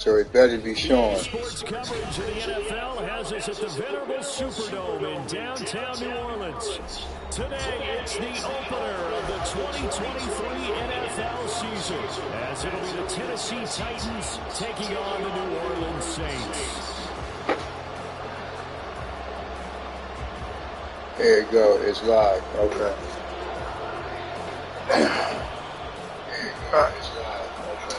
So it better be showing. Sports coverage of the NFL has us at the venerable Superdome in downtown New Orleans. Today, it's the opener of the 2023 NFL season, as it'll be the Tennessee Titans taking on the New Orleans Saints. There you go. It's live. Okay. It's live. Okay.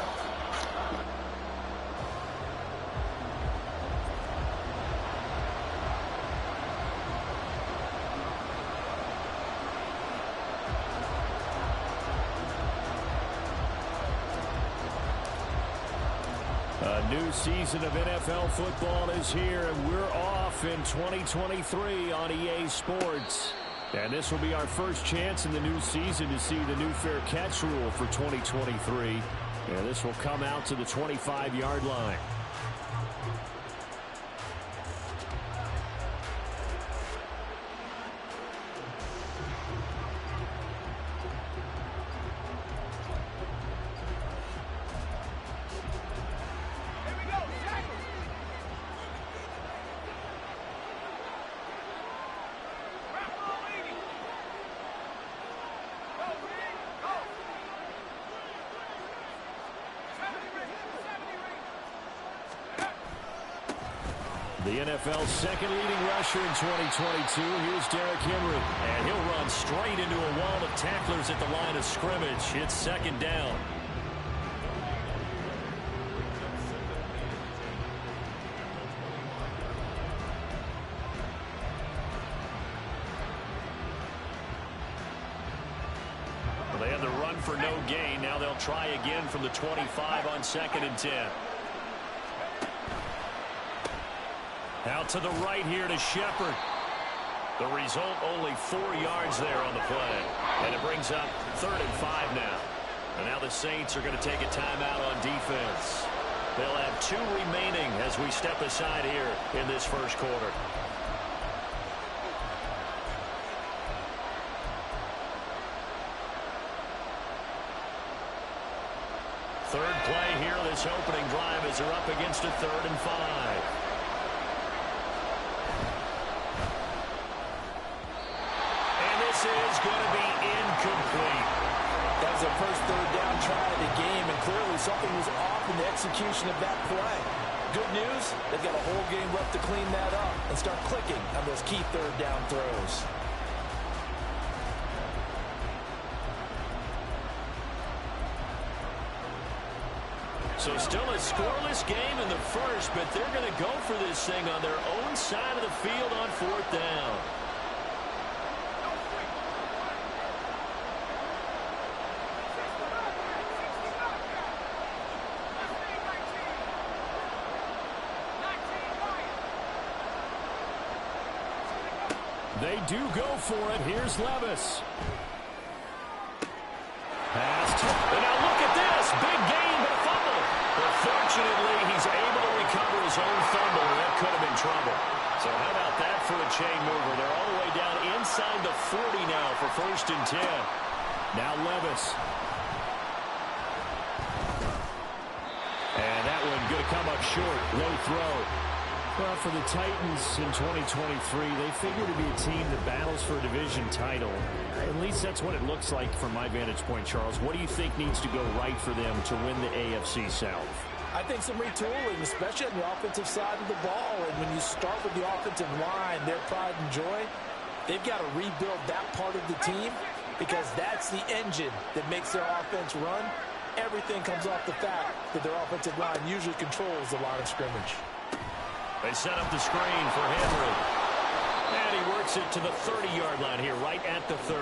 A new season of NFL football is here, and we're off in 2023 on EA Sports. And this will be our first chance in the new season to see the new fair catch rule for 2023. And this will come out to the 25-yard line. The NFL's second leading rusher in 2022. Here's Derrick Henry. And he'll run straight into a wall of tacklers at the line of scrimmage. It's second down. Well, they had the run for no gain. Now they'll try again from the 25 on 2nd and 10. Out to the right here to Shepard. The result, only 4 yards there on the play. And it brings up 3rd and 5 now. And now the Saints are going to take a timeout on defense. They'll have 2 remaining as we step aside here in this first quarter. Third play here, this opening drive as they're up against a 3rd and 5. Is going to be incomplete. That was their first 3rd down try of the game, and clearly something was off in the execution of that play. Good news, they've got a whole game left to clean that up and start clicking on those key 3rd down throws. So still a scoreless game in the first, but they're going to go for this thing on their own side of the field on 4th down. They do go for it. Here's Levis. Passed. And now look at this. Big gain, but a fumble. But fortunately, he's able to recover his own fumble, and that could have been trouble. So how about that for a chain mover? They're all the way down inside the 40 now for 1st and 10. Now Levis. And that one going to come up short. Low throw. Well, for the Titans in 2023, they figure to be a team that battles for a division title. At least that's what it looks like from my vantage point, Charles. What do you think needs to go right for them to win the AFC South? I think some retooling, especially on the offensive side of the ball. And when you start with the offensive line, their pride and joy, they've got to rebuild that part of the team because that's the engine that makes their offense run. Everything comes off the fact that their offensive line usually controls the line of scrimmage. They set up the screen for Henry. And he works it to the 30-yard line here, right at the 30.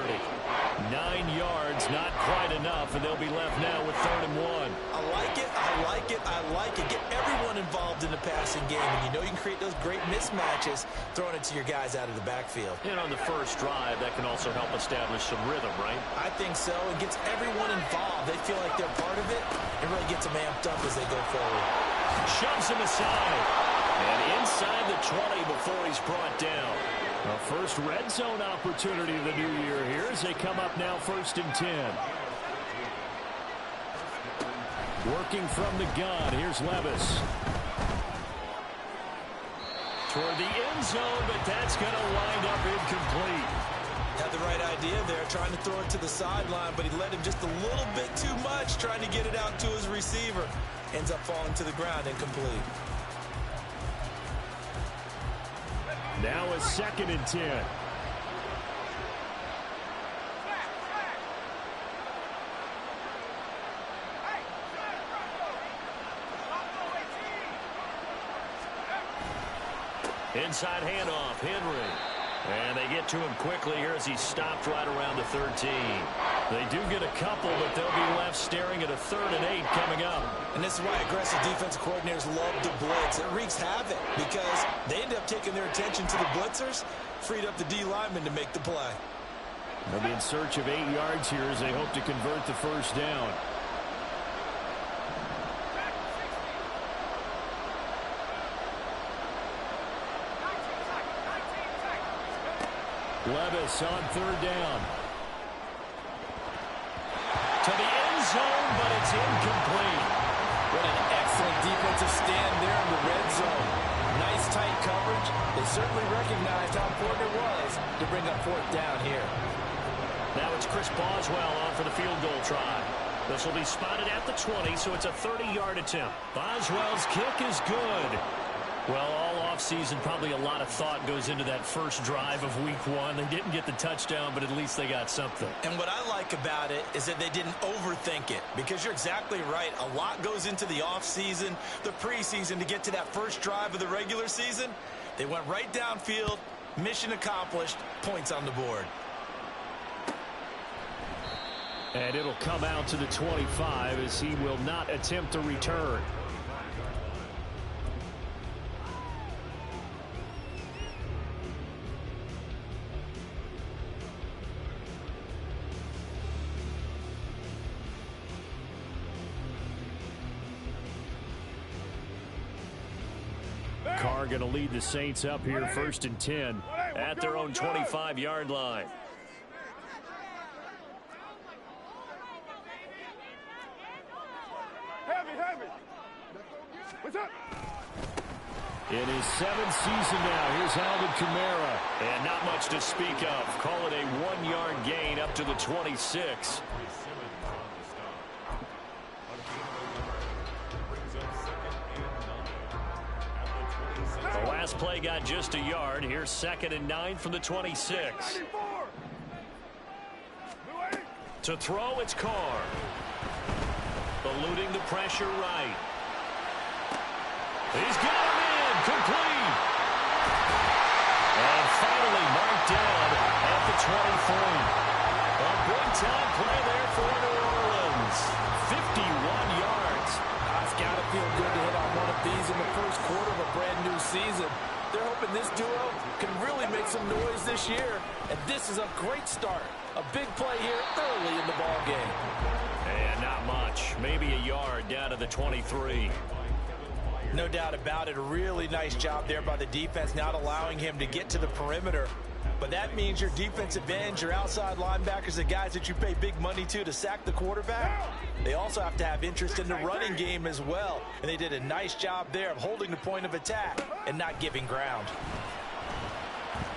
9 yards, not quite enough, and they'll be left now with 3rd and 1. I like it, I like it, I like it. Get everyone involved in the passing game, and you know you can create those great mismatches throwing it to your guys out of the backfield. And on the first drive, that can also help establish some rhythm, right? I think so. It gets everyone involved. They feel like they're part of it. It really gets them amped up as they go forward. Shoves him aside. And inside the 20 before he's brought down. A first red zone opportunity of the new year here as they come up now 1st and 10. Working from the gun, here's Levis. Toward the end zone, but that's going to wind up incomplete. Had the right idea there, trying to throw it to the sideline, but he led him just a little bit too much, trying to get it out to his receiver. Ends up falling to the ground, incomplete. Now a 2nd and 10. Inside handoff, Henry. And they get to him quickly here as he stopped right around the 13. They do get a couple, but they'll be left staring at a 3rd and 8 coming up. And this is why aggressive defensive coordinators love to blitz. It wreaks havoc because they end up taking their attention to the blitzers, freed up the D lineman to make the play. They'll be in search of 8 yards here as they hope to convert the first down. Levis on 3rd down. To the end zone, but it's incomplete. What an excellent defensive stand there in the red zone. Nice tight coverage. They certainly recognized how important it was to bring up 4th down here. Now it's Chris Boswell on for the field goal try. This will be spotted at the 20, so it's a 30-yard attempt. Boswell's kick is good. Well, all offseason, probably a lot of thought goes into that first drive of week 1. They didn't get the touchdown, but at least they got something. And what I like about it is that they didn't overthink it, because you're exactly right. A lot goes into the offseason, the preseason, to get to that first drive of the regular season. They went right downfield, mission accomplished, points on the board. And it'll come out to the 25 as he will not attempt to return. Carr going to lead the Saints up here 1st and 10 at their own 25-yard line. What's up? In his 7th season now, here's Alvin Kamara. And not much to speak of. Call it a 1-yard gain up to the 26. The last play got just a yard. Here's 2nd and 9 from the 26. To throw, it's Carr. Eluding the pressure right. He's got him in. Complete. And finally marked down at the 23. A big-time play there for New Orleans. 51 yards. It's got to feel good to hit on one of these in the first quarter of a brand-new season. They're hoping this duo can really make some noise this year. And this is a great start. A big play here early in the ball game. And not much. Maybe a yard down to the 23. No doubt about it. A really nice job there by the defense, not allowing him to get to the perimeter. But that means your defensive ends, your outside linebackers, the guys that you pay big money to sack the quarterback, they also have to have interest in the running game as well. And they did a nice job there of holding the point of attack and not giving ground.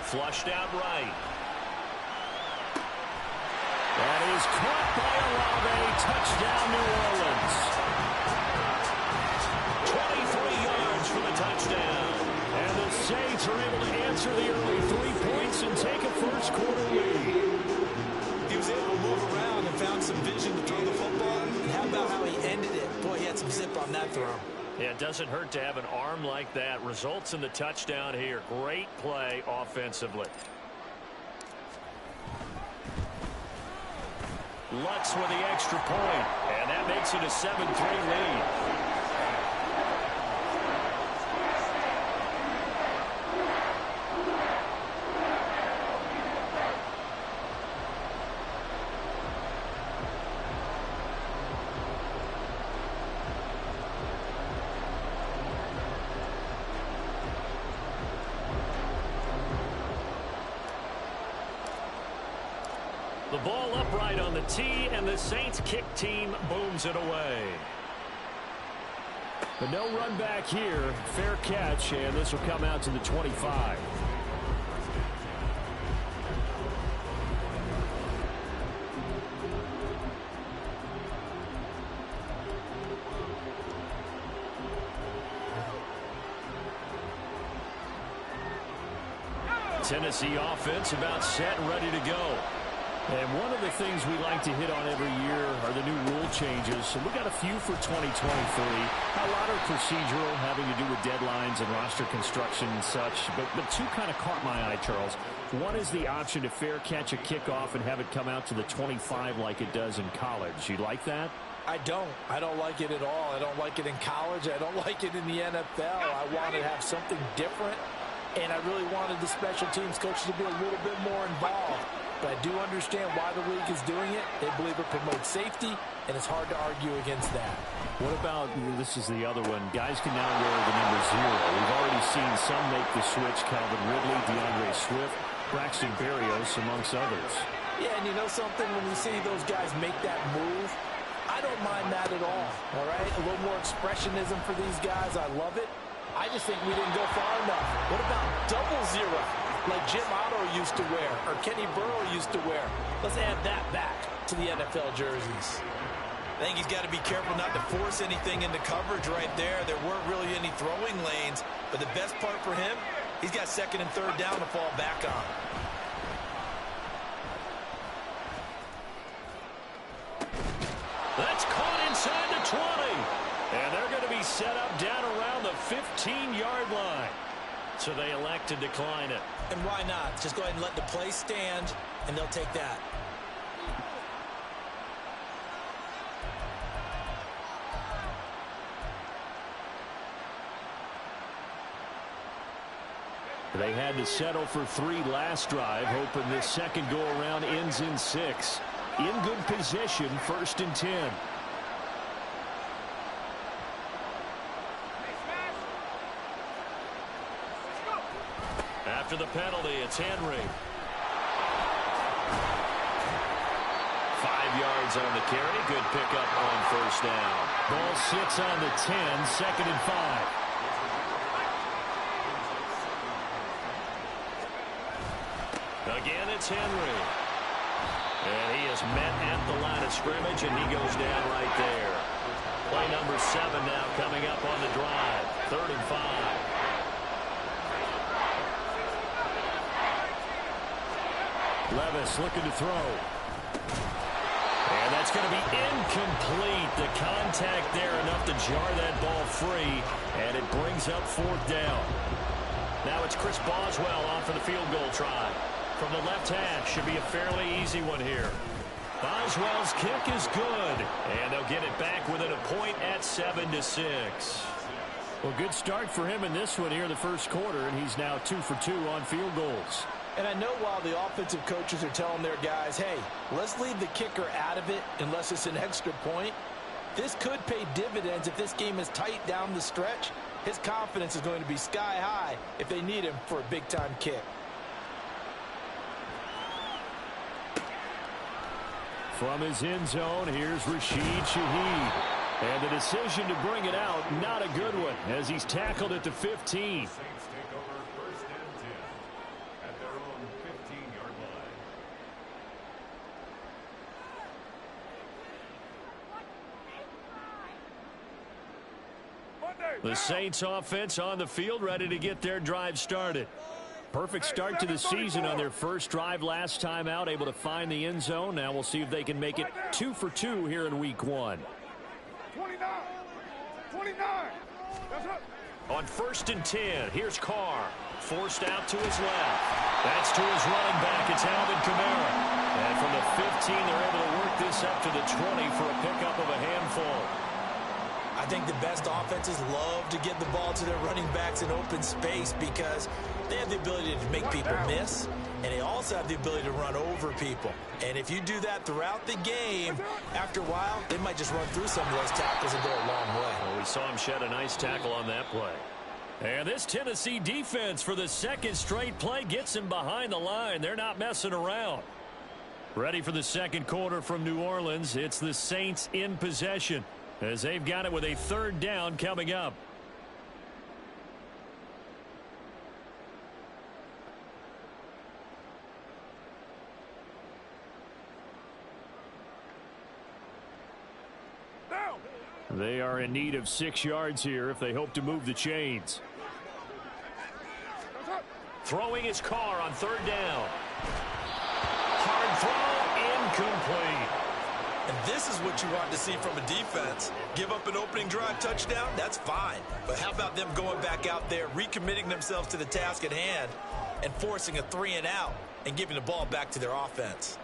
Flushed out right. That is caught by Olave. Touchdown, New Orleans. 23 yards for the touchdown. And the Saints are able to answer the early 3 points and take a first quarter lead. He was able to move around and found some vision to throw the football. And how about how he ended it? Boy, he had some zip on that throw. Yeah, it doesn't hurt to have an arm like that. Results in the touchdown here. Great play offensively. Lutz with the extra point, and that makes it a 7-3 lead. The ball upright on the tee, and the Saints kick team booms it away. But no run back here. Fair catch, and this will come out to the 25. Tennessee offense about set and ready to go. And one of the things we like to hit on every year are the new rule changes. And we got a few for 2023. A lot are procedural, having to do with deadlines and roster construction and such. But two kind of caught my eye, Charles. One is the option to fair catch a kickoff and have it come out to the 25 like it does in college. You like that? I don't like it at all. I don't like it in college. I don't like it in the NFL. I want to have something different. And I really wanted the special teams coaches to be a little bit more involved. But I do understand why the league is doing it. They believe it promotes safety, and it's hard to argue against that. What about, this is the other one, guys can now wear the number 0. We've already seen some make the switch, Calvin Ridley, DeAndre Swift, Braxton Berrios, amongst others. Yeah, and you know something, when you see those guys make that move, I don't mind that at all right? A little more expressionism for these guys. I love it. I just think we didn't go far enough. What about double 0, like Jim Otto used to wear or Kenny Burrow used to wear? Let's add that back to the NFL jerseys. I think he's got to be careful not to force anything into coverage right there. There weren't really any throwing lanes, but the best part for him, he's got second and third down to fall back on. That's caught inside the 20. And they're going to be set up down around the 15-yard line. So they elect to decline it. And why not? Just go ahead and let the play stand, and they'll take that. They had to settle for 3 last drive, hoping this second go-around ends in 6. In good position, 1st and 10. After the penalty, it's Henry. 5 yards on the carry. Good pickup on 1st down. Ball sits on the 10, 2nd and 5. Again, it's Henry. And he is met at the line of scrimmage, and he goes down right there. Play number 7 now coming up on the drive. 3rd and 5. Levis looking to throw. And that's going to be incomplete. The contact there enough to jar that ball free. And it brings up 4th down. Now it's Chris Boswell off for the field goal try. From the left hash, should be a fairly easy one here. Boswell's kick is good. And they'll get it back within a point at 7-6. Well, good start for him in this one here in the first quarter. And he's now 2 for 2 on field goals. And I know while the offensive coaches are telling their guys, hey, let's leave the kicker out of it unless it's an extra point, this could pay dividends if this game is tight down the stretch. His confidence is going to be sky high if they need him for a big-time kick. From his end zone, here's Rashid Shaheed. And the decision to bring it out, not a good one, as he's tackled at the 15. The Saints offense on the field, ready to get their drive started. Perfect start to the season on their first drive last time out, able to find the end zone. Now we'll see if they can make it 2 for 2 here in week 1. 29. On 1st and 10, here's Carr. Forced out to his left. That's to his running back. It's Alvin Kamara. And from the 15, they're able to work this up to the 20 for a pickup of a handful. I think the best offenses love to get the ball to their running backs in open space because they have the ability to make people miss, and they also have the ability to run over people. And if you do that throughout the game, after a while, they might just run through some of those tackles and go a long way. Well, we saw him shed a nice tackle on that play. And this Tennessee defense for the second straight play gets him behind the line. They're not messing around. Ready for the second quarter from New Orleans. It's the Saints in possession. as they've got it with a third down coming up. They are in need of 6 yards here if they hope to move the chains. Throwing his car on third down. Hard throw, incomplete. And this is what you want to see from a defense. Give up an opening drive touchdown, that's fine. But how about them going back out there, recommitting themselves to the task at hand, and forcing a 3-and-out and giving the ball back to their offense?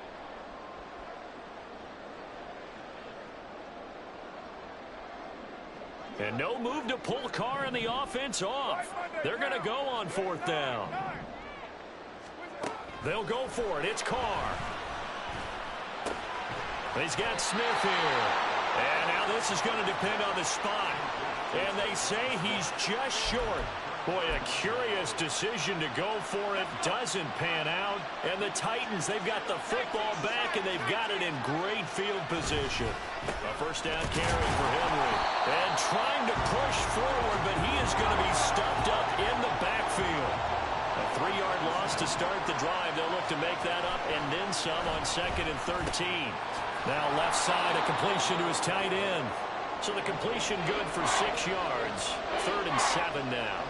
And no move to pull Carr and the offense off. They're going to go on fourth down. They'll go for it. It's Carr. He's got Smith here. And now this is going to depend on the spot. And they say he's just short. Boy, a curious decision to go for it. Doesn't pan out. And the Titans, they've got the football back, and they've got it in great field position. A first down carry for Henry. And trying to push forward, but he is going to be stuffed up in the backfield. A 3-yard loss to start the drive. They'll look to make that up and then some on 2nd and 13. Now left side, a completion to his tight end. So the completion good for 6 yards. 3rd and 7 now.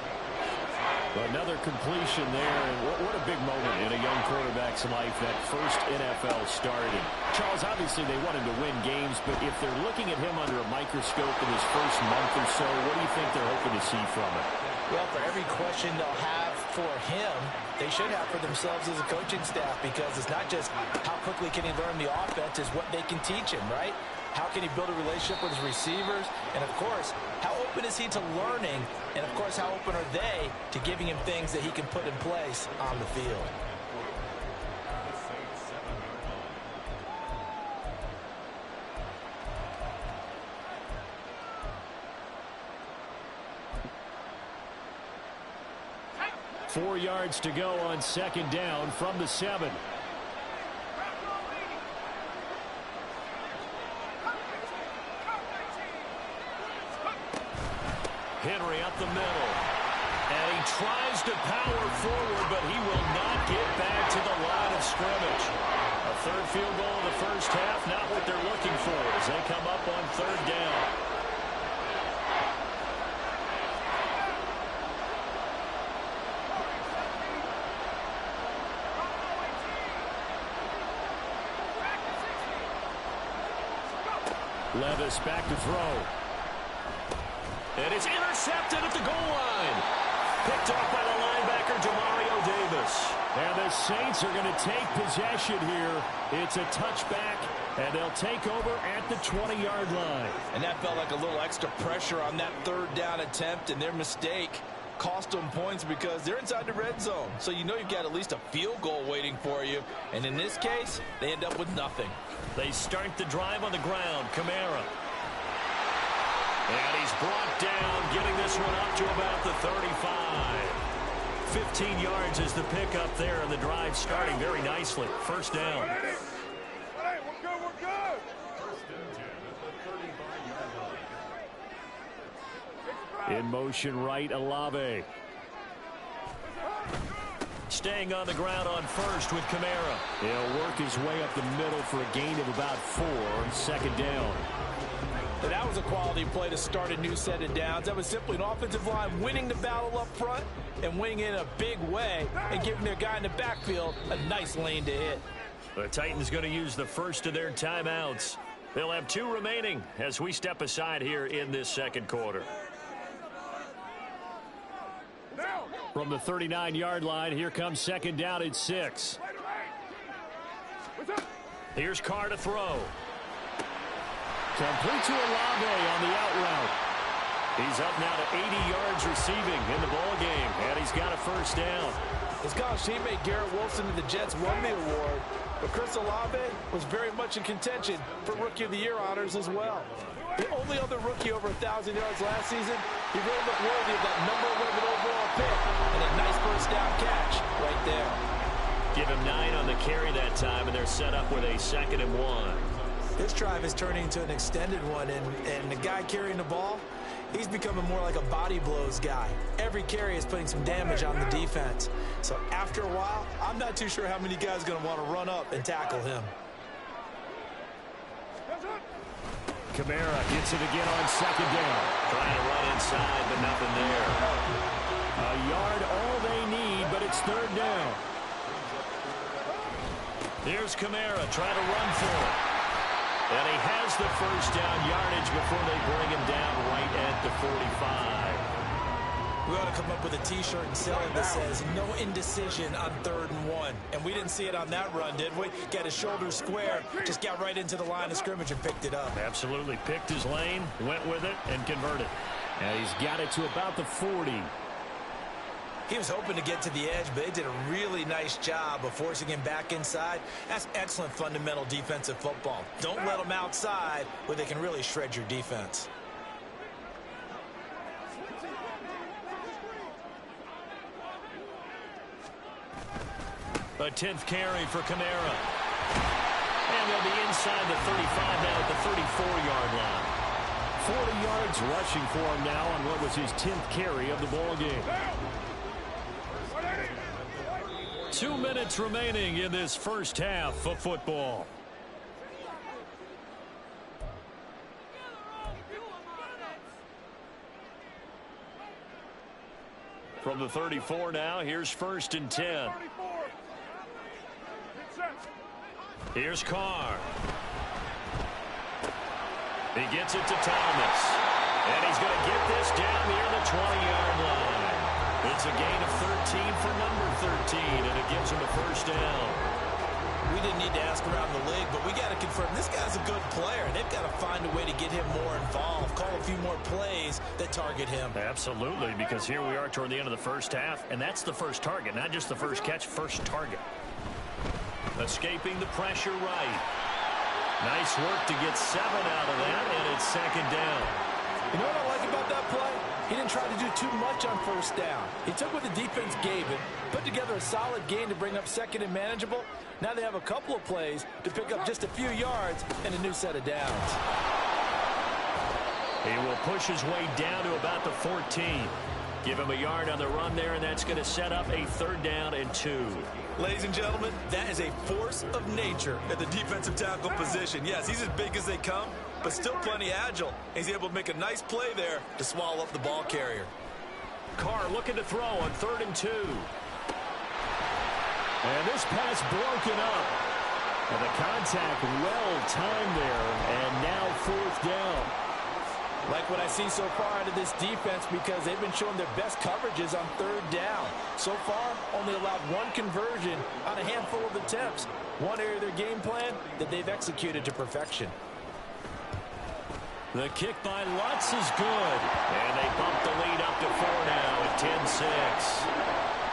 Another completion there, and what a big moment in a young quarterback's life, that first NFL starting. Charles, obviously they want him to win games, but if they're looking at him under a microscope in his first month or so, what do you think they're hoping to see from him? Well, for every question they'll have for him, they should have for themselves as a coaching staff, because it's not just how quickly can he learn the offense, it's what they can teach him, right? How can he build a relationship with his receivers? And, of course, how open is he to learning? And, of course, how open are they to giving him things that he can put in place on the field? Four yards to go on 2nd down from the 7. Henry up the middle. And he tries to power forward, but he will not get back to the line of scrimmage. A 3rd field goal in the first half, not what they're looking for as they come up on 3rd down. Levis back to throw. And it's intercepted at the goal line. Picked up by the linebacker, Demario Davis. And the Saints are going to take possession here. It's a touchback, and they'll take over at the 20-yard line. And that felt like a little extra pressure on that 3rd down attempt, and their mistake cost them points because they're inside the red zone. So you know you've got at least a field goal waiting for you. And in this case, they end up with nothing. They start the drive on the ground. Kamara. And he's brought down, getting this one up to about the 35. 15 yards is the pickup there, and the drive starting very nicely. First down. We're good. In motion right, Olave. Staying on the ground on first with Kamara. He'll work his way up the middle for a gain of about 4. 2nd down. But that was a quality play to start a new set of downs. That was simply an offensive line winning the battle up front and winning in a big way and giving their guy in the backfield a nice lane to hit. The Titans going to use the first of their timeouts. They'll have 2 remaining as we step aside here in this 2nd quarter. From the 39-yard line, here comes 2nd down at 6. Here's Carr to throw. Complete to Olave on the out route. He's up now to 80 yards receiving in the ball game, and he's got a first down. His college teammate Garrett Wilson and the Jets won the award, but Chris Olave was very much in contention for Rookie of the Year honors as well. The only other rookie over 1,000 yards last season, he really looked worthy of that number 11 overall pick and a nice first down catch right there. Give him 9 on the carry that time, and they're set up with a 2nd and 1. This drive is turning into an extended one, and the guy carrying the ball, he's becoming more like a body blows guy. Every carry is putting some damage on the defense. So after a while, I'm not too sure how many guys are going to want to run up and tackle him. Kamara gets it again on second down. Trying to run inside, but nothing there. A yard, all they need, but it's third down. Here's Kamara trying to run for it. And he has the first down yardage before they bring him down right at the 45. We ought to come up with a T-shirt and sell it that says, no indecision on 3rd and 1. And we didn't see it on that run, did we? Got his shoulders square, just got right into the line of scrimmage and picked it up. Absolutely. Picked his lane, went with it, and converted. And he's got it to about the 40. He was hoping to get to the edge, but they did a really nice job of forcing him back inside. That's excellent fundamental defensive football. Don't let them outside where they can really shred your defense. A 10th carry for Kamara. And they'll be inside the 35 now at the 34-yard line. 40 yards rushing for him now on what was his 10th carry of the ball game. 2 minutes remaining in this first half of football. From the 34 now, here's 1st and 10. Here's Carr. He gets it to Thomas. And he's going to get this down near the 20-yard line. It's a gain of 13 for number 13, and it gives him a first down. We didn't need to ask around the league, but we got to confirm this guy's a good player. They've got to find a way to get him more involved, call a few more plays that target him. Absolutely, because here we are toward the end of the first half, and that's the first target, not just the first catch, first target. Escaping the pressure right. Nice work to get 7 out of that, and it's 2nd down. You know what I like about that play? He didn't try to do too much on 1st down. He took what the defense gave him, put together a solid gain to bring up 2nd and manageable. Now they have a couple of plays to pick up just a few yards and a new set of downs. He will push his way down to about the 14. Give him a yard on the run there, and that's going to set up a 3rd down and 2. Ladies and gentlemen, that is a force of nature at the defensive tackle position. Yes, he's as big as they come, but still plenty agile. He's able to make a nice play there to swallow up the ball carrier. Carr looking to throw on 3rd and 2. And this pass broken up. And the contact well timed there, and now 4th down. Like what I see so far out of this defense, because they've been showing their best coverages on 3rd down. So far, only allowed 1 conversion on a handful of attempts. One area of their game plan that they've executed to perfection. The kick by Lutz is good. And they bump the lead up to 4 now at 10-6.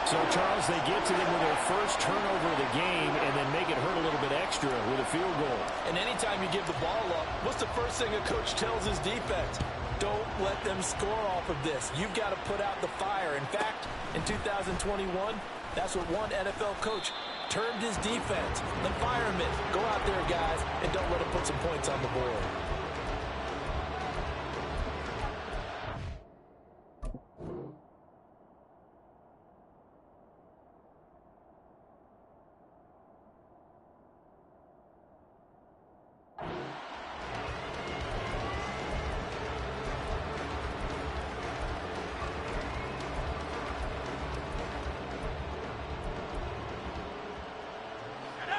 So, Charles, they get to them with their first turnover of the game and then make it hurt a little bit extra with a field goal. And anytime you give the ball up, what's the first thing a coach tells his defense? Don't let them score off of this. You've got to put out the fire. In fact, in 2021, that's what one NFL coach termed his defense. The firemen. Go out there, guys, and don't let them put some points on the board.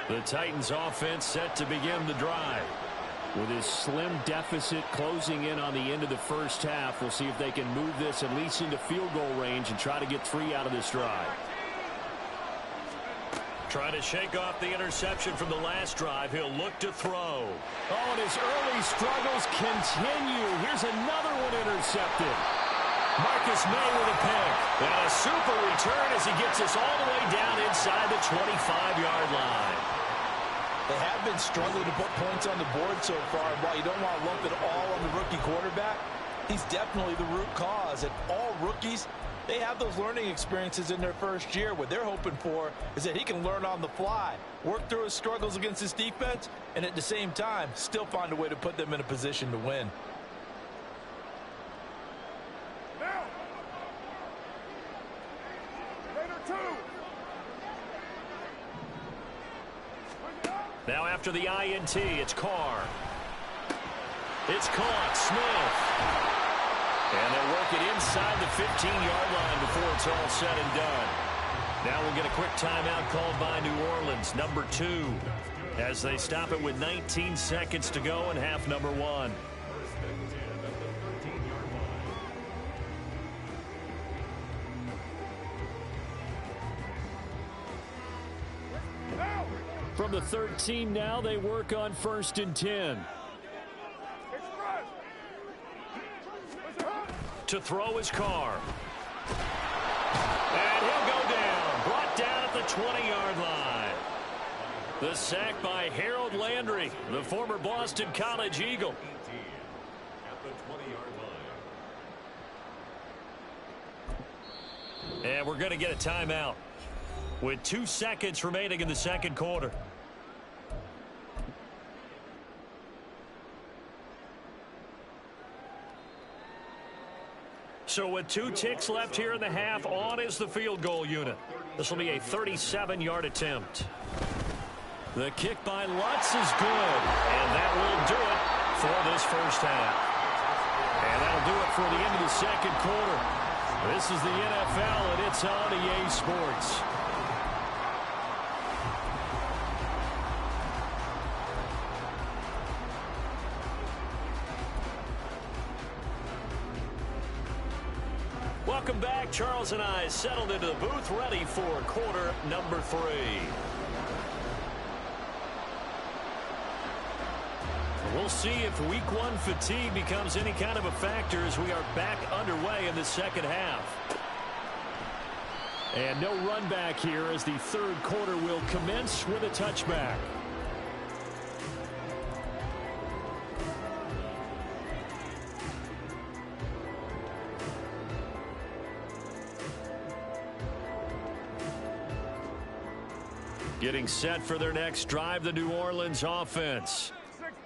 The Titans offense set to begin the drive. With his slim deficit closing in on the end of the first half, we'll see if they can move this at least into field goal range and try to get 3 out of this drive. Trying to shake off the interception from the last drive. He'll look to throw. Oh, and his early struggles continue. Here's another one intercepted. Marcus May with a pick. And a super return as he gets us all the way down inside the 25-yard line. They have been struggling to put points on the board so far. And while you don't want to lump it all on the rookie quarterback, he's definitely the root cause. And all rookies They have those learning experiences in their first year. What they're hoping for is that he can learn on the fly, work through his struggles against his defense, and at the same time, still find a way to put them in a position to win. Now! Later two! Now after the INT, it's Carr. It's caught. Smith. And they'll work it inside the 15-yard line before it's all said and done. Now we'll get a quick timeout called by New Orleans, number 2, as they stop it with 19 seconds to go in half number 1. From the 13 now, they work on 1st and 10. To throw his Carr. And he'll go down. Brought down at the 20-yard line. The sack by Harold Landry, the former Boston College Eagle. And we're going to get a timeout with 2 seconds remaining in the second quarter. So with 2 ticks left here in the half, on is the field goal unit. This will be a 37-yard attempt. The kick by Lutz is good, and that will do it for this first half. And that'll do it for the end of the second quarter. This is the NFL, and it's on EA Sports. Welcome back. Charles and I settled into the booth, ready for quarter number 3. We'll see if week 1 fatigue becomes any kind of a factor as we are back underway in the second half. And no run back here as the third quarter will commence with a touchback. Getting set for their next drive, the New Orleans offense.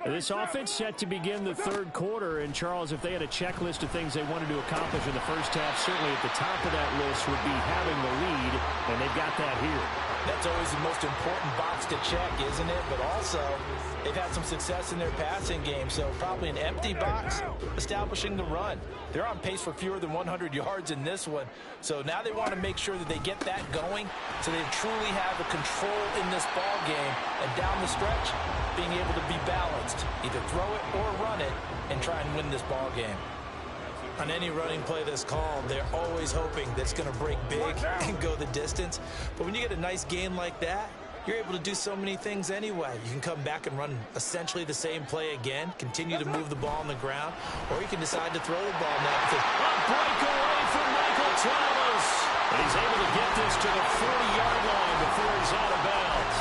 This offense set to begin the third quarter. And, Charles, if they had a checklist of things they wanted to accomplish in the first half, certainly at the top of that list would be having the lead, and they've got that here. That's always the most important box to check, isn't it? But also, they've had some success in their passing game, so probably an empty box establishing the run. They're on pace for fewer than 100 yards in this one, so now they want to make sure that they get that going so they truly have a control in this ball game, and down the stretch, being able to be balanced, either throw it or run it, and try and win this ball game. On any running play that's called, they're always hoping that it's going to break big and go the distance. But when you get a nice game like that, you're able to do so many things anyway. You can come back and run essentially the same play again, continue to move the ball on the ground, or you can decide to throw the ball now. A breakaway from Michael Thomas. And he's able to get this to the 40-yard line before he's out of bounds.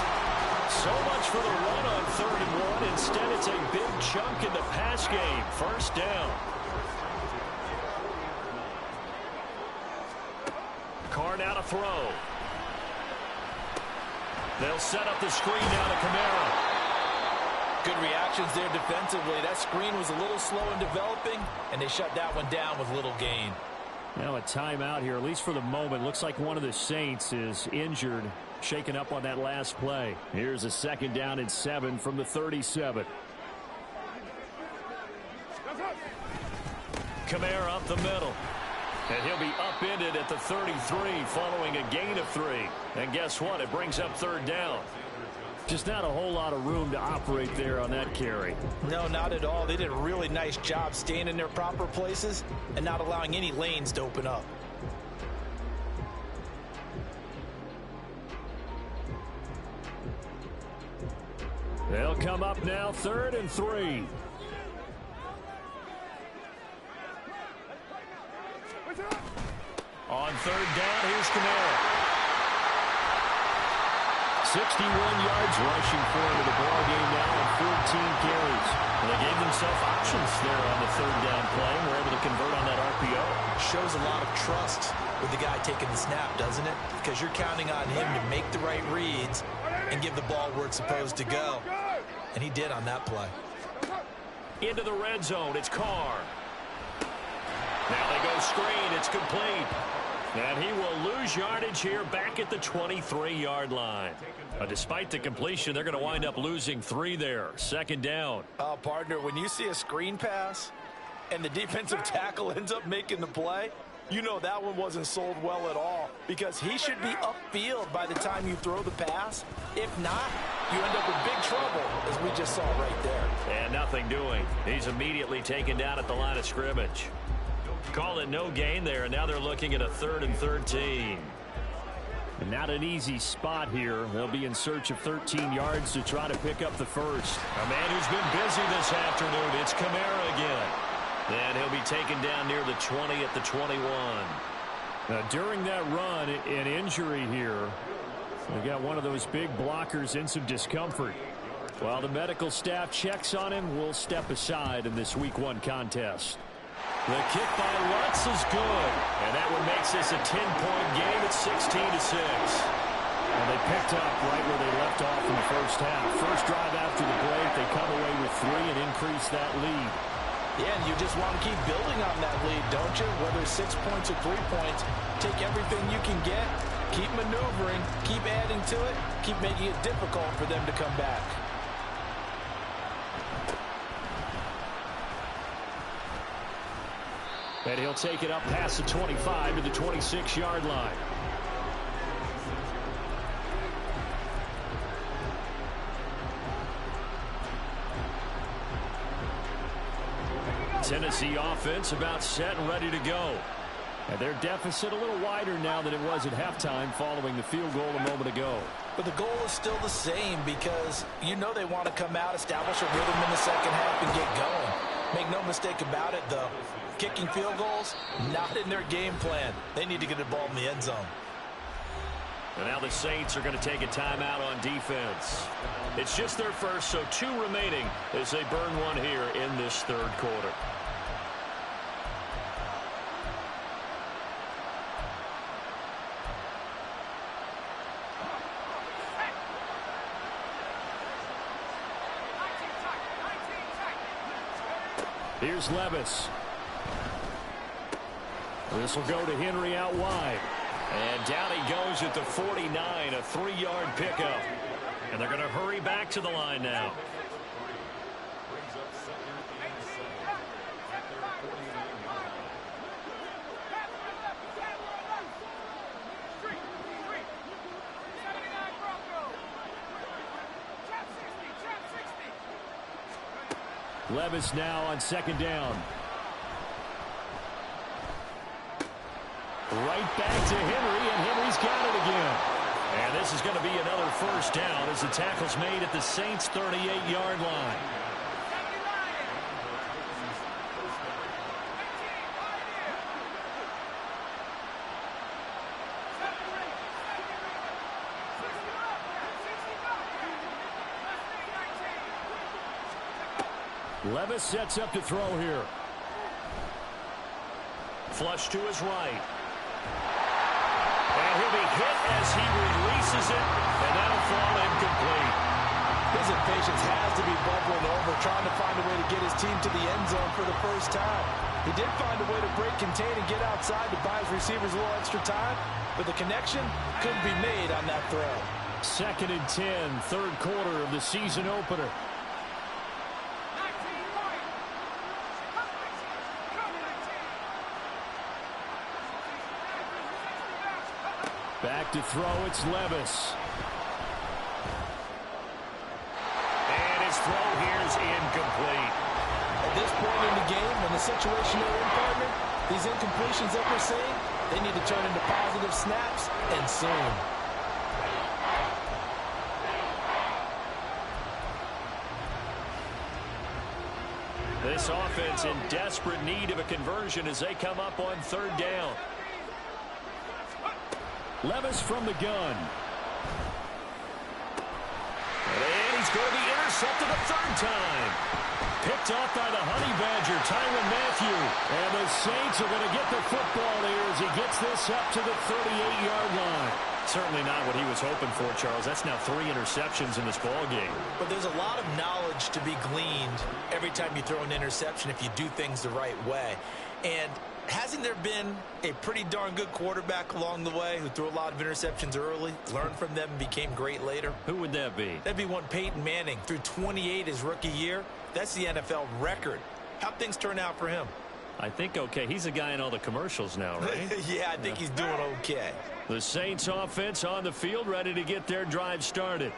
So much for the run on 3rd and 1. Instead, it's a big chunk in the pass game. First down. Carr now to throw. They'll set up the screen now to Kamara. Good reactions there defensively. That screen was a little slow in developing, and they shut that one down with little gain. Now a timeout here, at least for the moment. Looks like one of the Saints is injured, shaken up on that last play. Here's a 2nd down and 7 from the 37. Kamara up the middle. And he'll be upended at the 33 following a gain of 3. And guess what? It brings up 3rd down. Just not a whole lot of room to operate there on that carry. No, not at all. They did a really nice job staying in their proper places and not allowing any lanes to open up. They'll come up now 3rd and 3. On 3rd down, here's Kamara. 61 yards rushing for him in the ball game now and 14 carries. And they gave themselves options there on the 3rd down play and were able to convert on that RPO. Shows a lot of trust with the guy taking the snap, doesn't it? Because you're counting on him to make the right reads and give the ball where it's supposed to go. And he did on that play. Into the red zone, it's Carr. Now they go screen, it's complete. And he will lose yardage here back at the 23-yard line. Despite the completion, they're going to wind up losing 3 there. Second down. Oh, partner, when you see a screen pass and the defensive tackle ends up making the play, you know that one wasn't sold well at all, because he should be upfield by the time you throw the pass. If not, you end up with big trouble, as we just saw right there. And nothing doing. He's immediately taken down at the line of scrimmage. Call it no gain there, and now they're looking at a 3rd and 13. And not an easy spot here. They'll be in search of 13 yards to try to pick up the first. A man who's been busy this afternoon. It's Kamara again. And he'll be taken down near the 20 at the 21. During that run, an injury here. We got one of those big blockers in some discomfort. While the medical staff checks on him, we'll step aside in this Week 1 contest. The kick by Lutz is good. And that one makes this a 10-point game at 16-6. And they picked up right where they left off in the first half. First drive after the break, they come away with 3 and increase that lead. Yeah, and you just want to keep building on that lead, don't you? Whether it's 6 points or 3 points, take everything you can get, keep maneuvering, keep adding to it, keep making it difficult for them to come back. And he'll take it up past the 25 to the 26-yard line. Tennessee offense about set and ready to go. And their deficit a little wider now than it was at halftime following the field goal a moment ago. But the goal is still the same, because you know they want to come out, establish a rhythm in the second half, and get going. Make no mistake about it, though. Kicking field goals, not in their game plan. They need to get the ball in the end zone. And now the Saints are going to take a timeout on defense. It's just their first, so 2 remaining as they burn one here in this 3rd quarter. Here's Levis. This will go to Henry out wide. And down he goes at the 49, a 3-yard pickup. And they're going to hurry back to the line now. Levis now on 2nd down. Right back to Henry, and Henry's got it again. And this is going to be another first down as the tackle's made at the Saints' 38-yard line. Levis sets up to throw here. Flush to his right. And he'll be hit as he releases it, and that'll fall incomplete. His impatience has to be bubbling over, trying to find a way to get his team to the end zone for the first time. He did find a way to break contain and get outside to buy his receivers a little extra time, but the connection couldn't be made on that throw. 2nd and 10, 3rd quarter of the season opener. Back to throw, it's Levis. And his throw here is incomplete. At this point in the game, when the situation they're in, partner, these incompletions that we're seeing, they need to turn into positive snaps, and soon. This offense in desperate need of a conversion as they come up on 3rd down. Levis from the gun. And he's going to be intercepted. intercepted a third time. Picked off by the Honey Badger, Tyrann Mathieu. And the Saints are going to get the football here as he gets this up to the 38-yard line. Certainly not what he was hoping for, Charles. That's now 3 interceptions in this ball game. But there's a lot of knowledge to be gleaned every time you throw an interception if you do things the right way. And hasn't there been a pretty darn good quarterback along the way who threw a lot of interceptions early, learned from them, and became great later? Who would that be? That'd be one Peyton Manning. Threw 28 his rookie year. That's the NFL record. How'd things turn out for him? I think okay. He's a guy in all the commercials now, right? Yeah, I think he's doing okay. The Saints offense on the field, ready to get their drive started.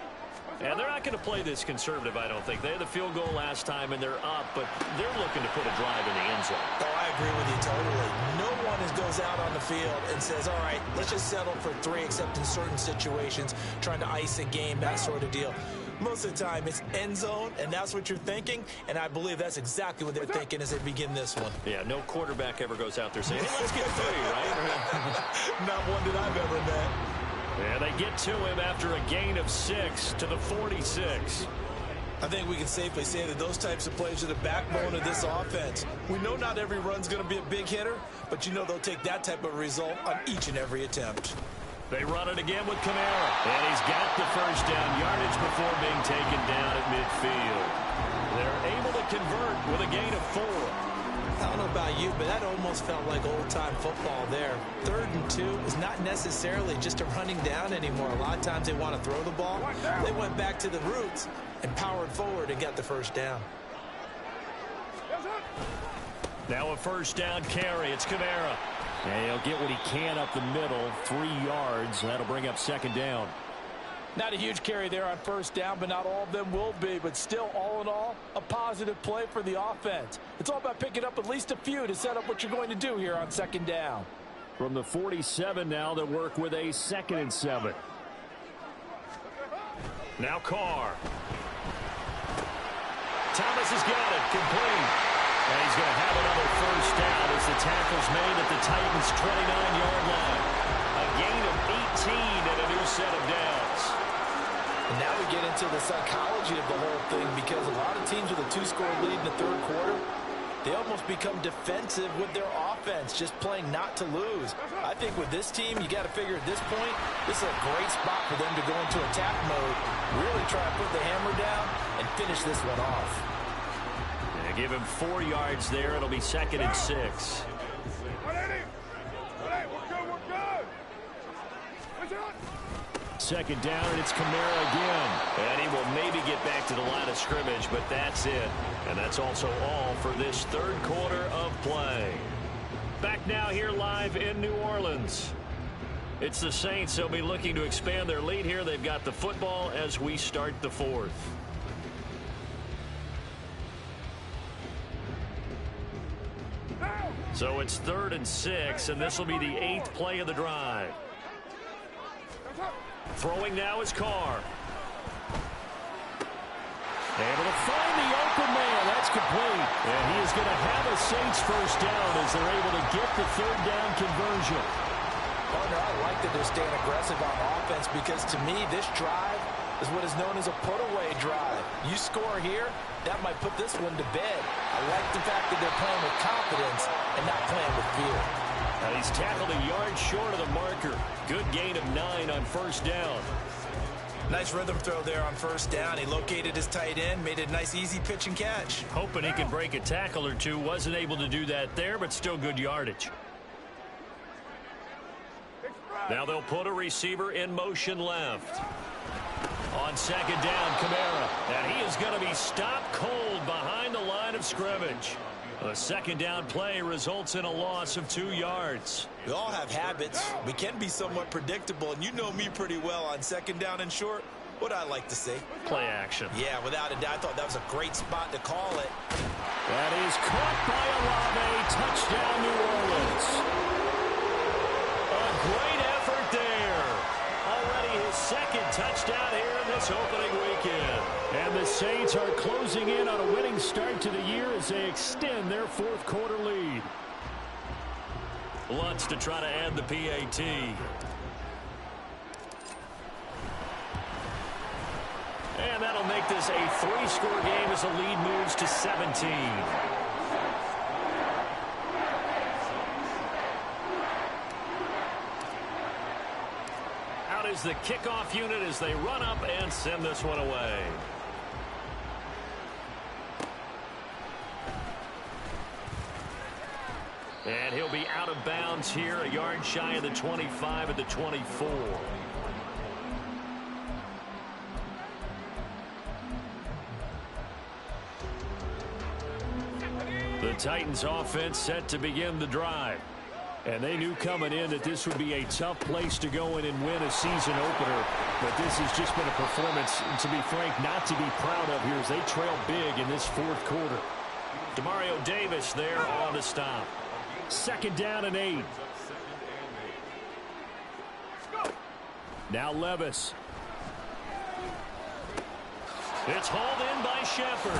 And they're not going to play this conservative, I don't think. They had the field goal last time, and they're up, but they're looking to put a drive in the end zone. Oh, I agree with you totally. No one goes out on the field and says, all right, let's just settle for 3, except in certain situations, trying to ice a game, that sort of deal. Most of the time, it's end zone, and that's what you're thinking, and I believe that's exactly what they're thinking as they begin this one. Yeah, no quarterback ever goes out there saying, hey, let's get 3, right? Not one that I've ever met. And they get to him after a gain of 6 to the 46. I think we can safely say that those types of plays are the backbone of this offense. We know not every run's going to be a big hitter, but you know they'll take that type of result on each and every attempt. They run it again with Kamara. And he's got the first down yardage before being taken down at midfield. They're able to convert with a gain of 4. I don't know about you, but that almost felt like old-time football there. 3rd and 2 is not necessarily just a running down anymore. A lot of times they want to throw the ball. They went back to the roots and powered forward and got the first down. Now a first down carry. It's Kamara. And he'll get what he can up the middle, 3 yards. That'll bring up 2nd down. Not a huge carry there on first down, but not all of them will be. But still, all in all, a positive play for the offense. It's all about picking up at least a few to set up what you're going to do here on 2nd down. From the 47 now, they'll work with a 2nd and 7. Now Carr. Thomas has got it. Complete. And he's going to have another first down as the tackle's made at the Titans' 29-yard line. A gain of 18 and a new set of downs. And now we get into the psychology of the whole thing, because a lot of teams with a 2-score lead in the 3rd quarter, they almost become defensive with their offense, just playing not to lose. I think with this team, you got to figure at this point, this is a great spot for them to go into attack mode, really try to put the hammer down and finish this one off. And give him 4 yards there. It'll be 2nd and 6. Second down, and it's Kamara again. And he will maybe get back to the line of scrimmage, but that's it. And that's also all for this 3rd quarter of play. Back now here live in New Orleans. It's the Saints. They'll be looking to expand their lead here. They've got the football as we start the 4th. So it's 3rd and 6, and this will be the 8th play of the drive. Throwing now is Carr. Able to find the open man. That's complete. And he is going to have a Saints first down as they're able to get the 3rd down conversion. Partner, I like that they're staying aggressive on offense, because to me, this drive is what is known as a put-away drive. You score here, that might put this one to bed. I like the fact that they're playing with confidence and not playing with fear. And he's tackled a yard short of the marker. Good gain of 9 on first down. Nice rhythm throw there on first down. He located his tight end, made it a nice easy pitch and catch. Hoping he could break a tackle or two. Wasn't able to do that there, but still good yardage. Now they'll put a receiver in motion left. On 2nd down, Kamara. And he is going to be stopped cold behind the line of scrimmage. A 2nd down play results in a loss of 2 yards. We all have habits. We can be somewhat predictable, and you know me pretty well on 2nd down and short. What I like to see. Play action. Yeah, without a doubt. I thought that was a great spot to call it. That is caught by Olave. Touchdown, New Orleans. A great effort there. Already his 2nd touchdown here in this opening weekend. And the Saints are closing in on a winning start to the year as they extend their 4th quarter lead. Lutz to try to add the PAT. And that'll make this a 3-score game as the lead moves to 17. Out is the kickoff unit as they run up and send this one away. And he'll be out of bounds here, a yard shy of the 25 at the 24. The Titans offense set to begin the drive. And they knew coming in that this would be a tough place to go in and win a season opener. But this has just been a performance, to be frank, not to be proud of here as they trail big in this fourth quarter. Demario Davis there on the stop. 2nd down and 8. Now Levis. It's hauled in by Shepard.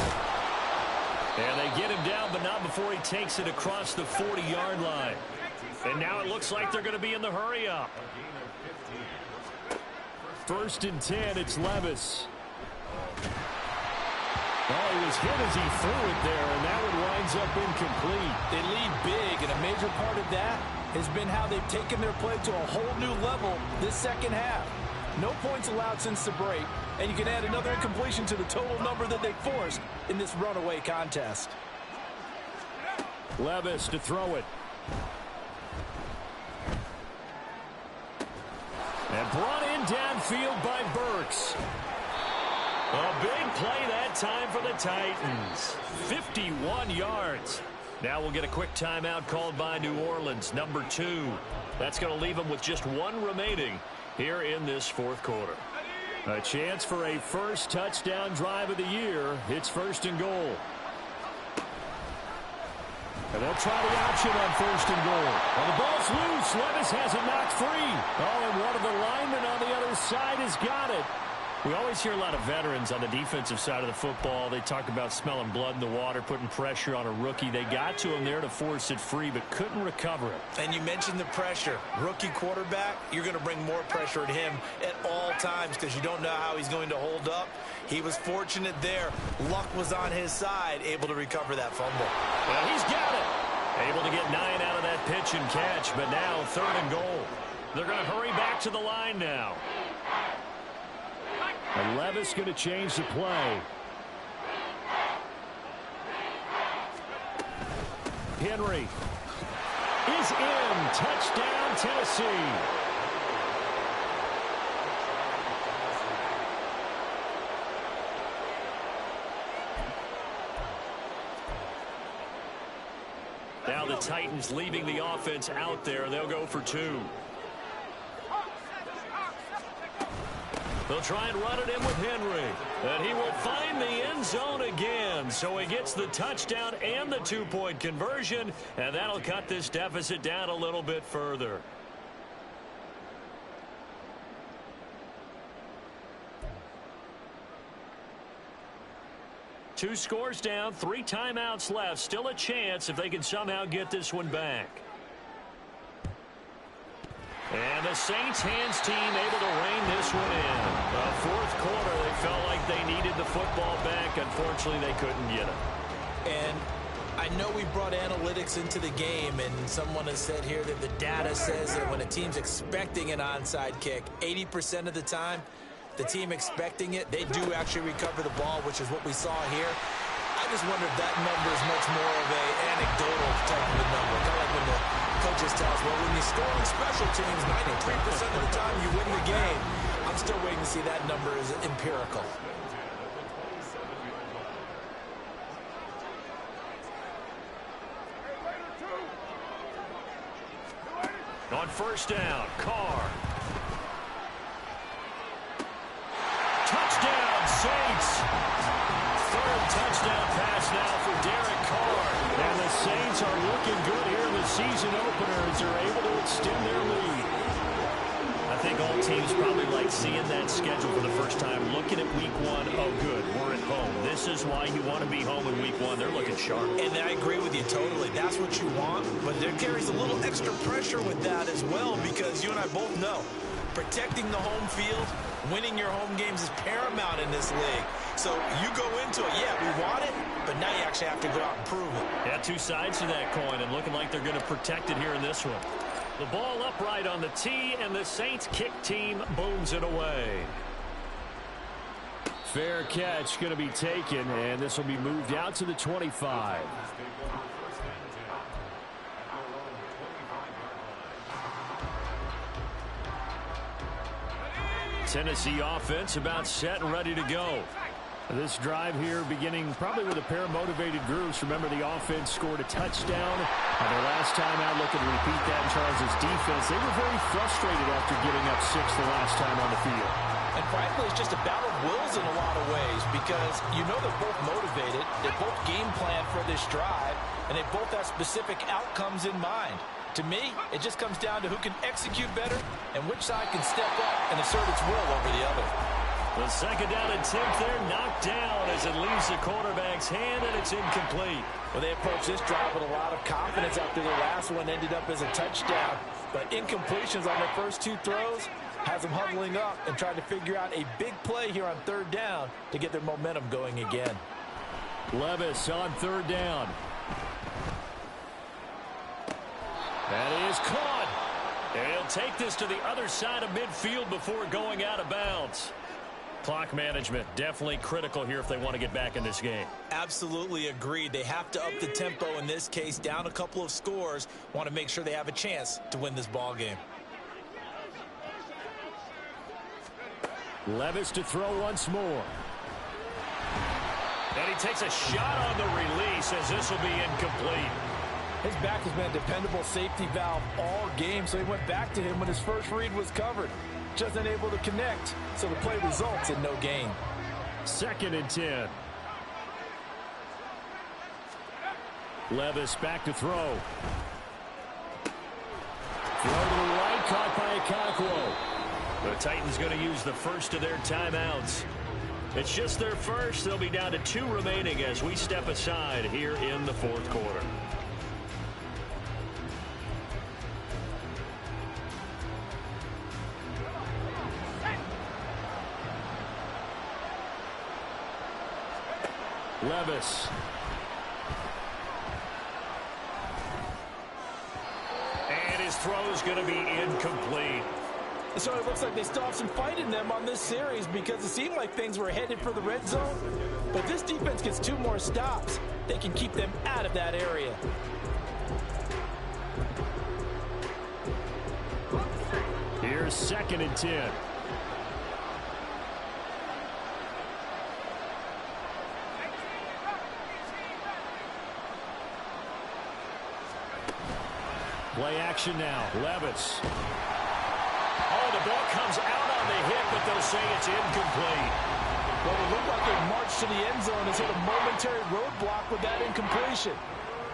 And they get him down, but not before he takes it across the 40-yard line. And now it looks like they're going to be in the hurry-up. 1st and 10, it's Levis. Oh, he was hit as he threw it there, and that one winds up incomplete. They lead big, and a major part of that has been how they've taken their play to a whole new level this second half. No points allowed since the break, and you can add another incompletion to the total number that they forced in this runaway contest. Levis to throw it. And brought in downfield by Burks. A big play that time for the Titans. 51 yards. Now we'll get a quick timeout called by New Orleans, number 2. That's going to leave them with just 1 remaining here in this fourth quarter. A chance for a first touchdown drive of the year. It's 1st and goal. And they'll try the option on 1st and goal. Well, the ball's loose. Levis has it knocked free. Oh, and one of the linemen on the other side has got it. We always hear a lot of veterans on the defensive side of the football. They talk about smelling blood in the water, putting pressure on a rookie. They got to him there to force it free, but couldn't recover it. And you mentioned the pressure. Rookie quarterback, you're going to bring more pressure at him at all times because you don't know how he's going to hold up. He was fortunate there. Luck was on his side, able to recover that fumble. Well, he's got it. Able to get 9 out of that pitch and catch, but now 3rd and goal. They're going to hurry back to the line now. And Levis going to change the play. Henry is in. Touchdown, Tennessee. Now the Titans leaving the offense out there. They'll go for 2. They'll try and run it in with Henry. And he will find the end zone again. So he gets the touchdown and the 2-point conversion. And that'll cut this deficit down a little bit further. Two scores down, 3 timeouts left. Still a chance if they can somehow get this one back. And the Saints hands team able to rein this one in. The fourth quarter, they felt like they needed the football back. Unfortunately, they couldn't get it. And I know we brought analytics into the game, and someone has said here that the data says that when a team's expecting an onside kick, 80% of the time, the team expecting it, they do actually recover the ball, which is what we saw here. I just wonder if that number is much more of an anecdotal type of a number. Kind of like when the coaches tell us, well, when you score on special teams, 93% of the time you win the game. I'm still waiting to see that number is empirical. On 1st down, Carr. Touchdown, Saints. 3rd touchdown pass now for Derek Carr. And the Saints are looking good here in the season opener as they're able to extend their lead. I think all teams probably like seeing that schedule for the first time, looking at week 1. Oh, good, we're at home. This is why you want to be home in week 1. They're looking sharp. And I agree with you totally. That's what you want, but there carries a little extra pressure with that as well because you and I both know protecting the home field Winning your home games is paramount in this league. So you go into it, yeah, we want it, but now you actually have to go out and prove it. Yeah, two sides to that coin, and looking like they're going to protect it here in this one. The ball upright on the tee, and the Saints kick team booms it away. Fair catch going to be taken, and this will be moved out to the 25. Tennessee offense about set and ready to go. This drive here beginning probably with a pair of motivated groups. Remember, the offense scored a touchdown. Their last time out, looking to repeat that in Charles' defense. They were very frustrated after giving up 6 the last time on the field. And frankly, it's just a battle of wills in a lot of ways because you know they're both motivated. They both game plan for this drive, and they both have specific outcomes in mind. To me, it just comes down to who can execute better and which side can step up and assert its will over the other. The second down attempt there knocked down as it leaves the quarterback's hand, and it's incomplete. Well, they approached this drive with a lot of confidence after the last one ended up as a touchdown. But incompletions on their first 2 throws has them huddling up and trying to figure out a big play here on 3rd down to get their momentum going again. Levis on 3rd down. That is caught. And he'll take this to the other side of midfield before going out of bounds. Clock management definitely critical here if they want to get back in this game. Absolutely agreed. They have to up the tempo in this case, down a couple of scores. Want to make sure they have a chance to win this ball game. Levis to throw once more. And he takes a shot on the release as this will be incomplete. His back has been a dependable safety valve all game, so he went back to him when his first read was covered. Just unable to connect, so the play results in no gain. 2nd and 10. Levis back to throw. Throw to the right, caught by Okonkwo. The Titans going to use the first of their timeouts. It's just their first. They'll be down to 2 remaining as we step aside here in the 4th quarter. Levis. And his throw is going to be incomplete. So it looks like they still have some fight in them on this series because it seemed like things were headed for the red zone. But this defense gets 2 more stops. They can keep them out of that area. Here's 2nd and 10. Play action now. Levis. Oh, the ball comes out on the hit, but they'll say it's incomplete. Well, it looked like they marched to the end zone and hit a momentary roadblock with that incompletion.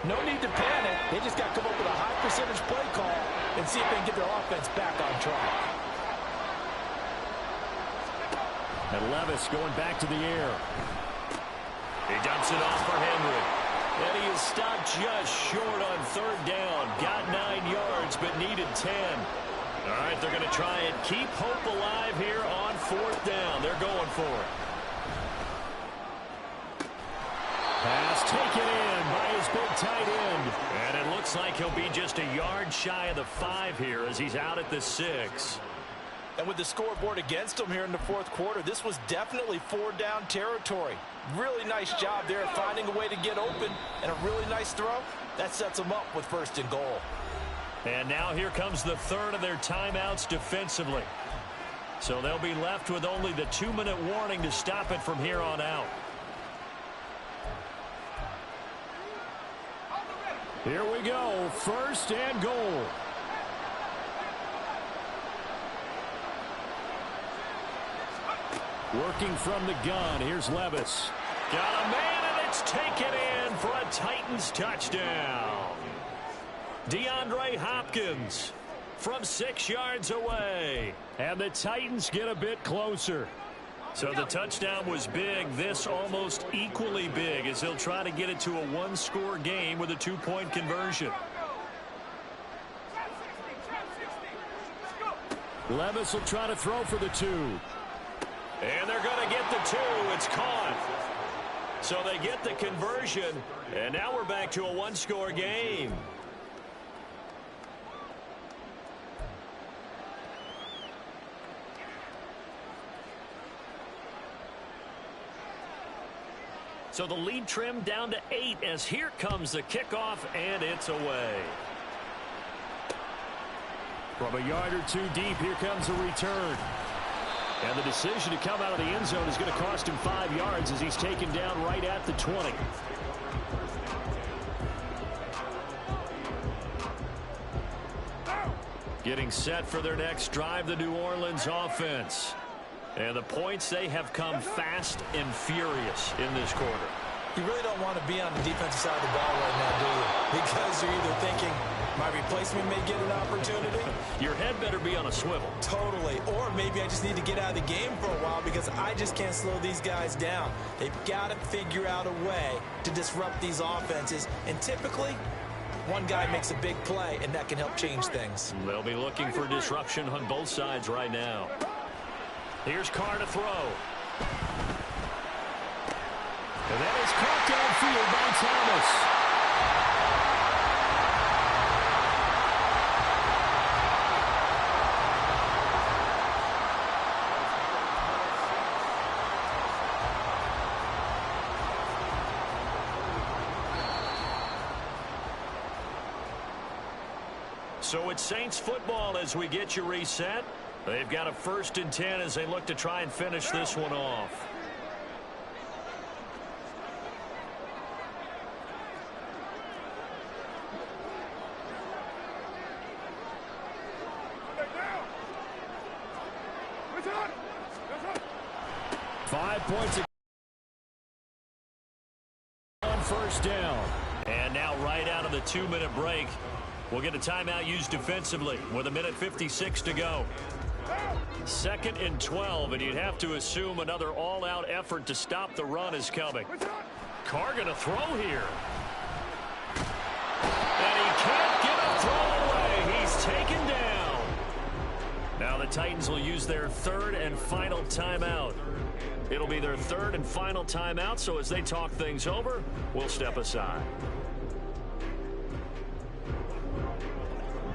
No need to panic. They just got to come up with a high percentage play call and see if they can get their offense back on track. And Levis going back to the air. He dumps it off for Henry. And he is stopped just short on 3rd down. Got 9 yards, but needed 10. All right, they're going to try and keep hope alive here on 4th down. They're going for it. Pass taken in by his big tight end. And it looks like he'll be just a yard shy of the 5 here as he's out at the 6. And with the scoreboard against them here in the 4th quarter, this was definitely 4-down territory. Really nice job there of finding a way to get open and a really nice throw. That sets them up with 1st and goal. And now here comes the 3rd of their timeouts defensively. So they'll be left with only the 2-minute warning to stop it from here on out. Here we go. 1st and goal. Working from the gun. Here's Levis. Got a man, and it's taken in for a Titans touchdown. DeAndre Hopkins from 6 yards away. And the Titans get a bit closer. So the touchdown was big. This almost equally big as they'll try to get it to a 1-score game with a 2-point conversion. Levis will try to throw for the 2. And they're going to get the 2. It's caught. So they get the conversion, and now we're back to a one-score game. So the lead trimmed down to 8 as here comes the kickoff, and it's away. From a yard or 2 deep, here comes a return. And the decision to come out of the end zone is going to cost him 5 yards as he's taken down right at the 20. Getting set for their next drive, the New Orleans offense. And the points, they have come fast and furious in this quarter. You really don't want to be on the defensive side of the ball right now, do you? Because you're either thinking, my replacement may get an opportunity. Your head better be on a swivel. Totally. Or maybe I just need to get out of the game for a while because I just can't slow these guys down. They've got to figure out a way to disrupt these offenses. And typically, one guy makes a big play, and that can help change things. They'll be looking for disruption on both sides right now. Here's Carr to throw. And that is caught downfield by Thomas. So it's Saints football as we get you reset. They've got a 1st and 10 as they look to try and finish this one off. Five points on 1st down. And now right out of the 2-minute break, we'll get a timeout used defensively with 1:56 to go. 2nd and 12, and you'd have to assume another all-out effort to stop the run is coming. Carr going to throw here. And he can't get a throw away. He's taken down. Now the Titans will use their 3rd and final timeout. It'll be their 3rd and final timeout, so as they talk things over, we'll step aside.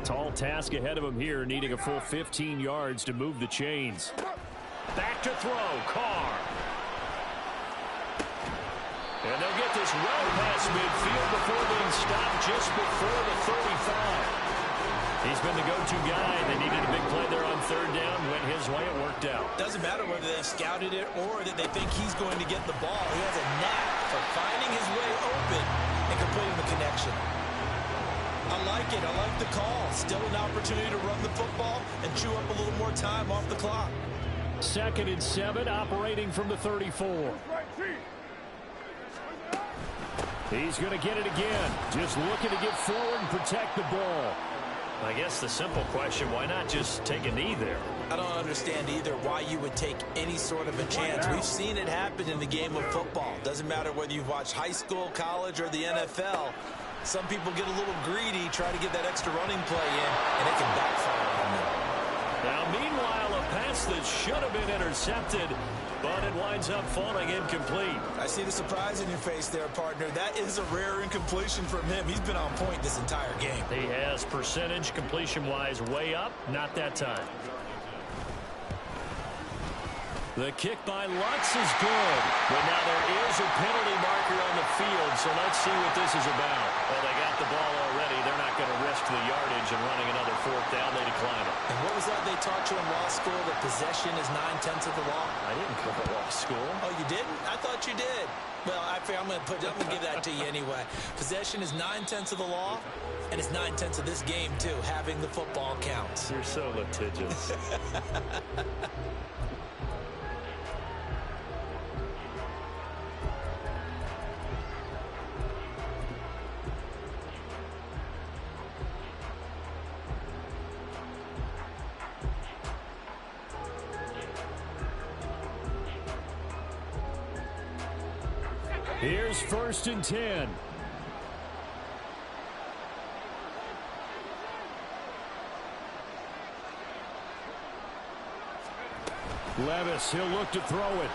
Tall task ahead of him here, needing a full 15 yards to move the chains. Back to throw, Carr. And they'll get this well past midfield before being stopped just before the 35. He's been the go-to guy. They needed a big play there on 3rd down. Went his way. It worked out. Doesn't matter whether they scouted it or that they think he's going to get the ball. He has a knack for finding his way open and completing the connection. I like it. I like the call. Still an opportunity to run the football and chew up a little more time off the clock. 2nd and 7, operating from the 34. He's going to get it again. Just looking to get forward and protect the ball. I guess the simple question, why not just take a knee there? I don't understand either why you would take any sort of a chance. We've seen it happen in the game of football. Doesn't matter whether you've watched high school, college, or the NFL. Some people get a little greedy, try to get that extra running play in, and it can backfire on them. Now, meanwhile, a pass that should have been intercepted, but it winds up falling incomplete. I see the surprise in your face there, partner. That is a rare incompletion from him. He's been on point this entire game. He has percentage completion-wise way up, not that time. The kick by Lutz is good. But now there is a penalty marker on the field, so let's see what this is about. Well, they got the ball already. They're not going to risk the yardage and running another 4th down. They decline it. And what was that they taught you in law school, that possession is 9/10 of the law? I didn't go to law school. Oh, you didn't? I thought you did. Well, I'm going to give that to you anyway. Possession is 9/10 of the law, and it's 9/10 of this game, too. Having the football counts. You're so litigious. Here's 1st and 10. Levis, he'll look to throw it.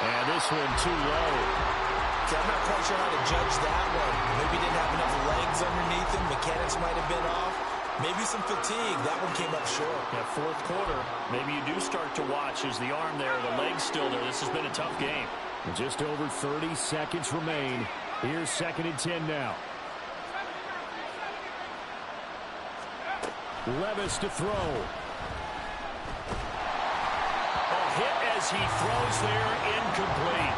And this one too low. See, I'm not quite sure how to judge that one. Maybe he didn't have enough legs underneath him. Mechanics might have been off. Maybe some fatigue. That one came up short. Yeah, fourth quarter, maybe you do start to watch as the arm there, the leg's still there. This has been a tough game. And just over 30 seconds remain. Here's 2nd and 10 now. Levis to throw. A hit as he throws there, incomplete.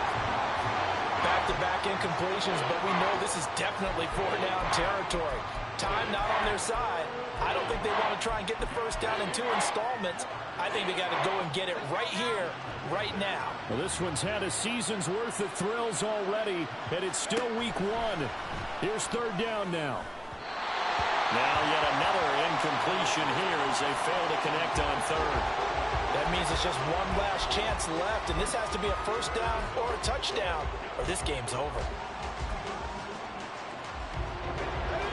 Back-to-back incompletions, but we know this is definitely 4-down territory. Time not on their side. I don't think they want to try and get the first down in 2 installments. I think they got to go and get it right here, right now. Well, this one's had a season's worth of thrills already, and it's still week 1. Here's 3rd down now. Now yet another incompletion here as they fail to connect on 3rd. That means it's just one last chance left, and this has to be a first down or a touchdown, or this game's over.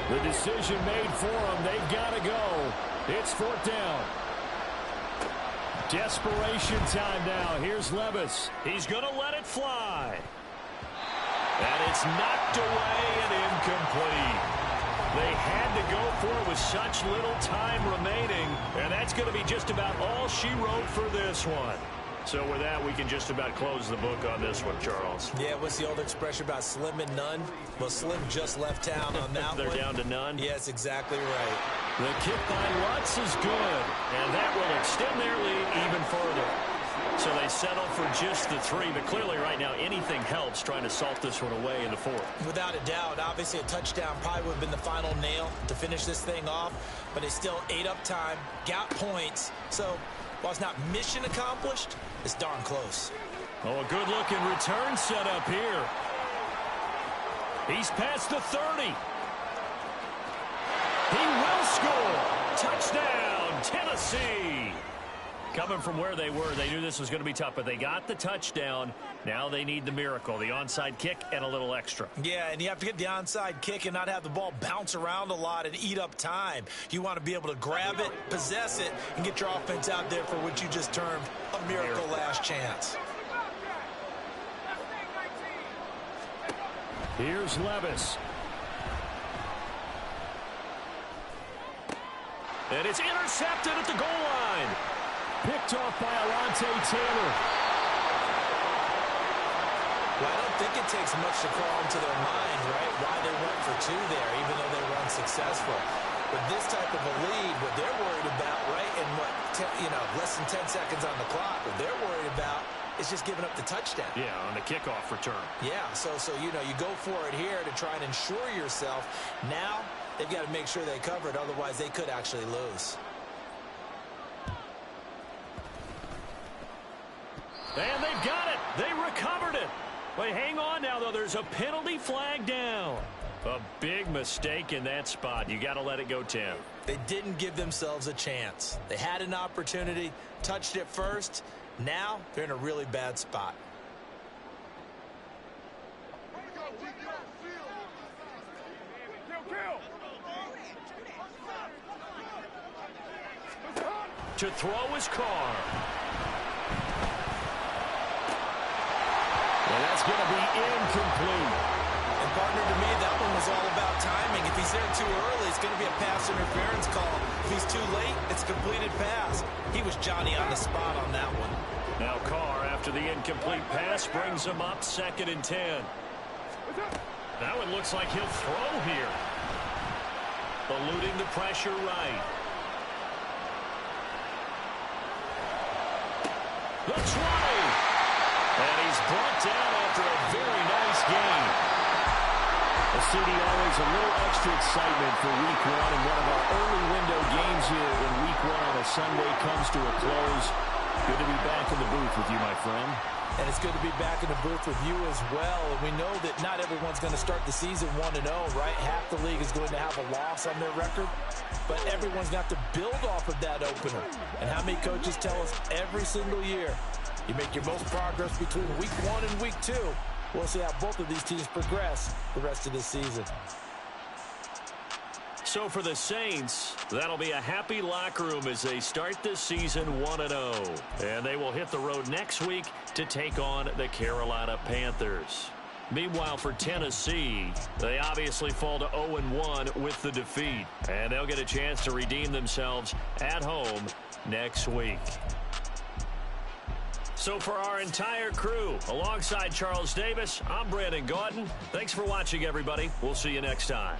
The decision made for them. They've got to go. It's 4th down. Desperation time now. Here's Levis. He's going to let it fly. And it's knocked away and incomplete. They had to go for it with such little time remaining, and that's going to be just about all she wrote for this one. So with that, we can just about close the book on this one, Charles. Yeah, what's the old expression about slim and none? Well, Slim just left town on that They're one. down to none? Yes, exactly right. The kick by Lutz is good, and that will extend their lead even further. So they settle for just the 3, but clearly right now anything helps trying to salt this one away in the 4th. Without a doubt, obviously a touchdown probably would have been the final nail to finish this thing off, but they still ate up time, got points. So while it's not mission accomplished, it's darn close. Oh, a good-looking return set up here. He's past the 30. He will score. Touchdown, Tennessee. Coming from where they were, they knew this was going to be tough, but they got the touchdown. Now they need the miracle, the onside kick and a little extra. Yeah, and you have to get the onside kick and not have the ball bounce around a lot and eat up time. You want to be able to grab it, possess it, and get your offense out there for what you just termed a miracle last chance. Here's Levis. And it's intercepted at the goal line. Picked off by Alontae Taylor. Well, I don't think it takes much to crawl into their mind, right, why they went for 2 there, even though they were unsuccessful. With this type of a lead, what they're worried about, right, and less than 10 seconds on the clock, what they're worried about is just giving up the touchdown. Yeah, on the kickoff return. Yeah, so you go for it here to try and ensure yourself. Now they've got to make sure they cover it, otherwise they could actually lose. And they've got it. They recovered it. But hang on now, though. There's a penalty flag down. A big mistake in that spot. You got to let it go 10. They didn't give themselves a chance. They had an opportunity, touched it first. Now they're in a really bad spot. To throw is Carr. And that's going to be incomplete. And partner, to me, that one was all about timing. If he's there too early, it's going to be a pass interference call. If he's too late, it's a completed pass. He was Johnny on the spot on that one. Now Carr, after the incomplete pass, brings him up 2nd and 10. Now it looks like he'll throw here. Eluding the pressure right. The try. And he's brought down after a very nice game. CD, always a little extra excitement for week 1, and one of our early window games here in week 1 on a Sunday comes to a close. Good to be back in the booth with you, my friend. And it's good to be back in the booth with you as well. And we know that not everyone's going to start the season 1-0, right? Half the league is going to have a loss on their record. But everyone's got to build off of that opener. And how many coaches tell us every single year, you make your most progress between week 1 and week 2. We'll see how both of these teams progress the rest of this season. So for the Saints, that'll be a happy locker room as they start this season 1-0. And they will hit the road next week to take on the Carolina Panthers. Meanwhile, for Tennessee, they obviously fall to 0-1 with the defeat. And they'll get a chance to redeem themselves at home next week. So for our entire crew, alongside Charles Davis, I'm Brandon Gaudin. Thanks for watching, everybody. We'll see you next time.